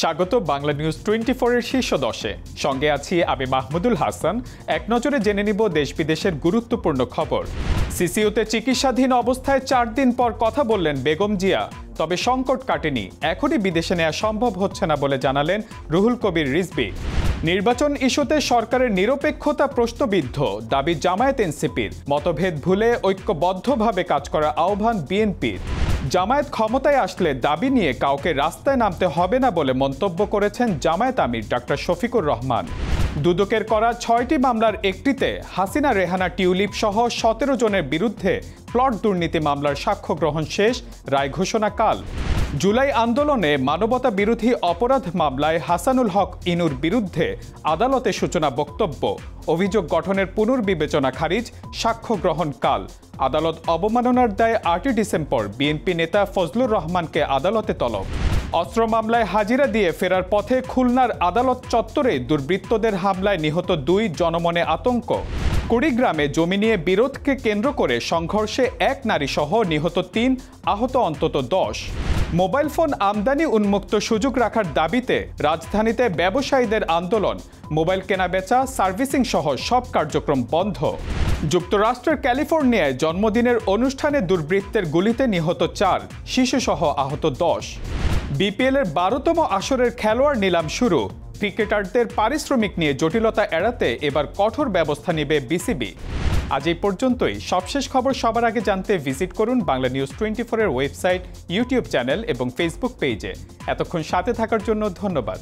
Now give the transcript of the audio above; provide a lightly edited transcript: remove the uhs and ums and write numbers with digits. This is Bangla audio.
স্বাগত বাংলা নিউজ 24 এর শীর্ষ দশে। সঙ্গে আছি আমি মাহমুদুল হাসান। এক নজরে জেনে নিব দেশ বিদেশের গুরুত্বপূর্ণ খবর। সিসিইউতে চিকিৎসাধীন অবস্থায় 4 দিন পর কথা বললেন বেগম জিয়া। তবে সংকট কাটেনি, এখনই বিদেশে নেওয়া সম্ভব হচ্ছে না বলে জানালেন রুহুল কবির রিজভী। নির্বাচন ইস্যুতে সরকারের নিরপেক্ষতা প্রশ্নবিদ্ধ, দাবি জামায়াত এনসিপির। মতভেদ ভুলে ঐক্যবদ্ধভাবে কাজ করার আহ্বান বিএনপির। জামায়াত ক্ষমতায় আসলে দাবি নিয়ে কাউকে রাস্তায় নামতে হবে না বলে মন্তব্য করেছেন জামায়াত আমির ডাক্তার শফিকুর রহমান। দুদকের করা 6টি মামলার একটিতে হাসিনা রেহানা টিউলিপ সহ 17 জনের বিরুদ্ধে প্লট দুর্নীতি মামলার সাক্ষ্য গ্রহণ শেষ, রায় ঘোষণা কাল। জুলাই আন্দোলনে মানবতা বিরোধী অপরাধ মামলায় হাসানুল হক ইনুর বিরুদ্ধে আদালতে সূচনা বক্তব্য, অভিযোগ গঠনের পুনর্বিবেচনা খারিজ, সাক্ষ্য গ্রহণ কাল। আদালত অবমাননার দায়ে 8 ডিসেম্বর বিএনপি নেতা ফজলুর রহমানকে আদালতে তলব। অস্ত্র মামলায় হাজিরা দিয়ে ফেরার পথে খুলনার আদালত চত্বরে দুর্বৃত্তদের হামলায় নিহত 2, জনমনে আতঙ্ক। কুড়িগ্রামে জমি নিয়ে বিরোধকে কেন্দ্র করে সংঘর্ষে 1 নারী সহ নিহত 3, আহত অন্তত 10। মোবাইল ফোন আমদানি উন্মুক্ত সুযোগ রাখার দাবিতে রাজধানীতে ব্যবসায়ীদের আন্দোলন, মোবাইল কেনাবেচা, সার্ভিসিং সহ সব কার্যক্রম বন্ধ। যুক্তরাষ্ট্রের ক্যালিফোর্নিয়ায় জন্মদিনের অনুষ্ঠানে দুর্বৃত্তের গুলিতে নিহত 4, শিশুসহ আহত 10। বিপিএলের 12তম আসরের খেলোয়াড় নিলাম শুরু, ক্রিকেটারদের পারিশ্রমিক নিয়ে জটিলতা এড়াতে এবার কঠোর ব্যবস্থা নেবে বিসিবি। আজ এই পর্যন্তই। সবশেষ খবর সবার আগে জানতে ভিজিট করুন বাংলা নিউজ 24 এর ওয়েবসাইট, ইউটিউব চ্যানেল এবং ফেসবুক পেজে। এতক্ষণ সাথে থাকার জন্য ধন্যবাদ।